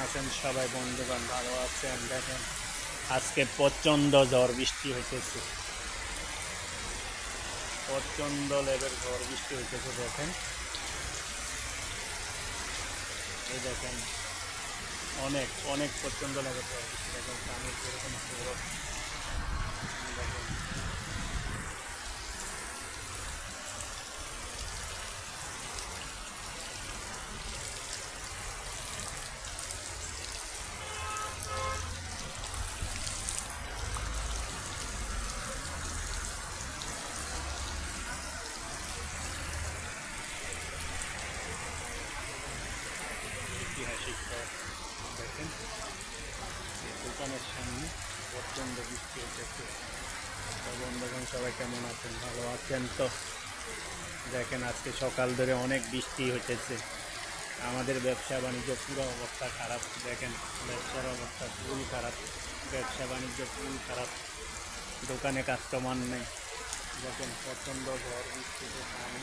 আছেন সবাই বন্ধুগণ? ভালো আছেন? দেখেন আজকে প্রচণ্ড ঝড় বৃষ্টি হইতেছে, প্রচণ্ড লেভেল ঝড় বৃষ্টি হইতেছে। দেখেন, এই দেখেন অনেক অনেক প্রচণ্ড লেভেল ঝড় বৃষ্টি। দেখেন পানির যেরকম স্রোত, দেখেন ঐতিহাসিক পথ। দেখেন এই দোকানের সামনে প্রচণ্ড বৃষ্টি হইতেছে। তো বন্ধুগণ সবাই কেমন আছেন? ভালো আছেন তো? দেখেন আজকে সকাল ধরে অনেক বৃষ্টি হইতেছে, আমাদের ব্যবসা বাণিজ্য পুরো অবস্থা খারাপ। দেখেন ব্যবসার অবস্থা খুবই খারাপ, ব্যবসা বাণিজ্য খুবই খারাপ, দোকানে কাস্টমার নেই। দেখেন প্রচণ্ড ঝড় বৃষ্টিতে পানি